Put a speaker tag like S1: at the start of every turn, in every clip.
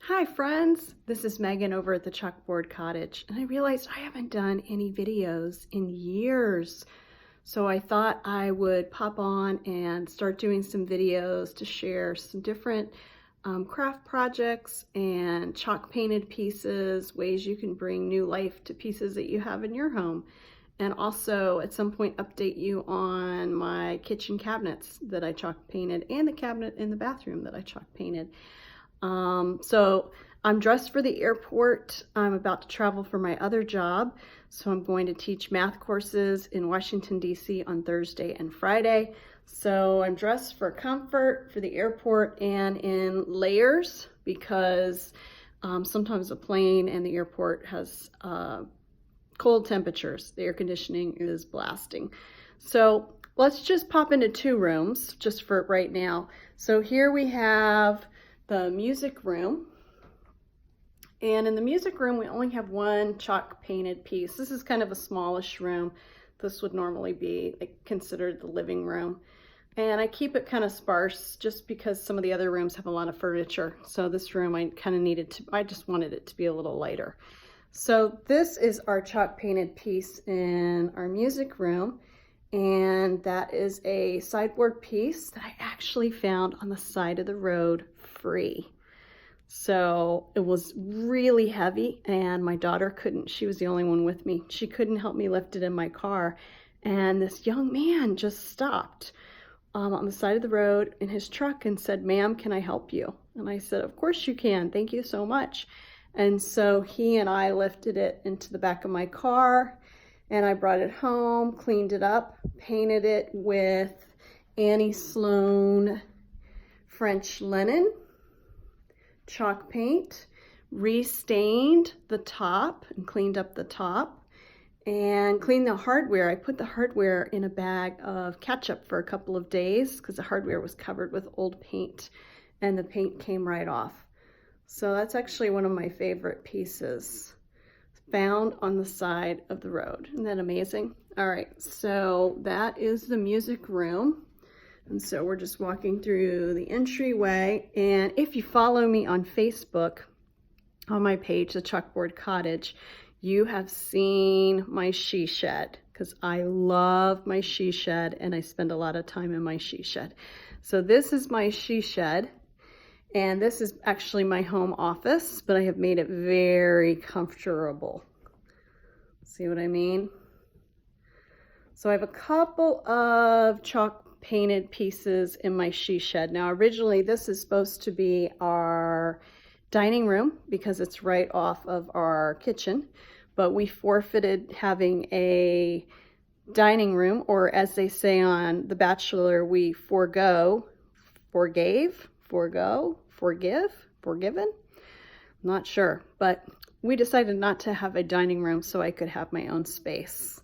S1: Hi friends, this is Megan over at the Chalkboard Cottage, and I realized I haven't done any videos in years. So I thought I would pop on and start doing some videos to share some different craft projects and chalk painted pieces, ways you can bring new life to pieces that you have in your home. And also at some point update you on my kitchen cabinets that I chalk painted and the cabinet in the bathroom that I chalk painted. So I'm dressed for the airport. I'm about to travel for my other job. So I'm going to teach math courses in Washington, D.C. on Thursday and Friday. So I'm dressed for comfort for the airport and in layers because sometimes the plane and the airport has cold temperatures. The air conditioning is blasting. So let's just pop into two rooms just for right now. So here we have the music room, and in the music room we only have one chalk painted piece. This is kind of a smallish room. This would normally be considered the living room, and I keep it kind of sparse just because some of the other rooms have a lot of furniture. So this room I just wanted it to be a little lighter. So this is our chalk painted piece in our music room, and that is a sideboard piece that I actually found on the side of the road free. So it was really heavy, and my daughter she was the only one with me. She couldn't help me lift it in my car. And this young man just stopped on the side of the road in his truck and said, "Ma'am, can I help you?" And I said, "Of course you can. Thank you so much." And so he and I lifted it into the back of my car, and I brought it home, cleaned it up, painted it with Annie Sloan French linen chalk paint, restained the top and cleaned up the top, and cleaned the hardware. I put the hardware in a bag of ketchup for a couple of days because the hardware was covered with old paint and the paint came right off. So that's actually one of my favorite pieces found on the side of the road. Isn't that amazing? All right, so that is the music room. And so we're just walking through the entryway. And if you follow me on Facebook, on my page, the Chalkboard Cottage, you have seen my she shed because I love my she shed and I spend a lot of time in my she shed. So this is my she shed. And this is actually my home office, but I have made it very comfortable. See what I mean? So I have a couple of chalk painted pieces in my she shed. Now originally this is supposed to be our dining room because it's right off of our kitchen, but we forfeited having a dining room, or as they say on The Bachelor, we forgiven? Not sure, but we decided not to have a dining room so I could have my own space.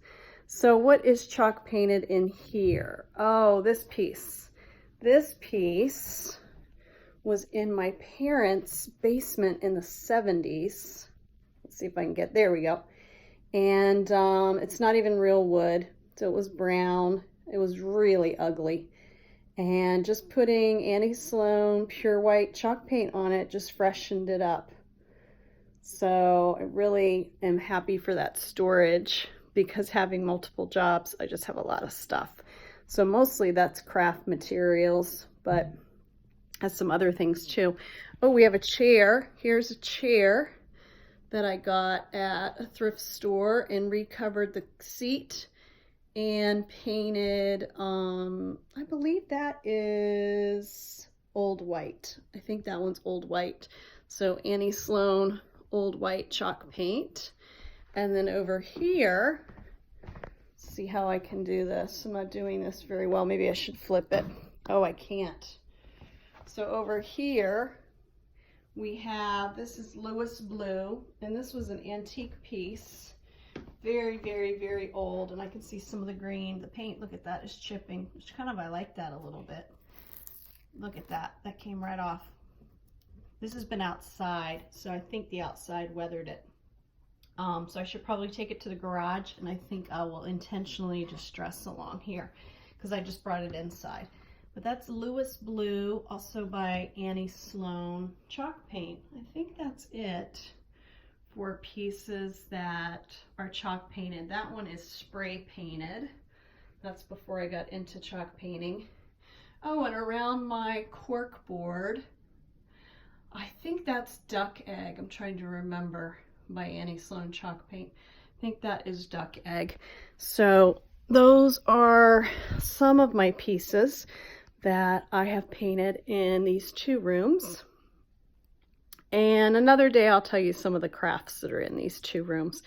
S1: So what is chalk painted in here? Oh, this piece. This piece was in my parents' basement in the 70s. Let's see if I can get, there we go. And it's not even real wood, so it was brown. It was really ugly. And just putting Annie Sloan pure white chalk paint on it just freshened it up. So I really am happy for that storage because having multiple jobs, I just have a lot of stuff. So mostly that's craft materials, but has some other things too. Oh, we have a chair. Here's a chair that I got at a thrift store and recovered the seat and painted, I believe that is old white. I think that one's old white. So Annie Sloan old white chalk paint. And then over here, see how I can do this. I'm not doing this very well. Maybe I should flip it. Oh, I can't. So over here, we have, this is Lewis Blue, and this was an antique piece. Very, very, very old, and I can see some of the green. The paint, look at that, is chipping, which kind of, I like that a little bit. Look at that, that came right off. This has been outside, so I think the outside weathered it. So I should probably take it to the garage, and I think I will intentionally just dress along here because I just brought it inside. But that's Lewis Blue, also by Annie Sloan chalk paint. I think that's it for pieces that are chalk painted. That one is spray painted. That's before I got into chalk painting. Oh, and around my cork board, I think that's Duck Egg. I'm trying to remember, by Annie Sloan chalk paint. I think that is Duck Egg. So those are some of my pieces that I have painted in these 2 rooms. And another day I'll tell you some of the crafts that are in these 2 rooms.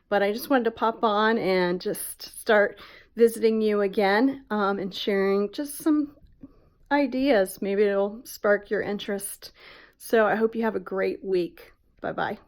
S1: But I just wanted to pop on and just start visiting you again and sharing just some ideas. Maybe it'll spark your interest. So I hope you have a great week. Bye-bye.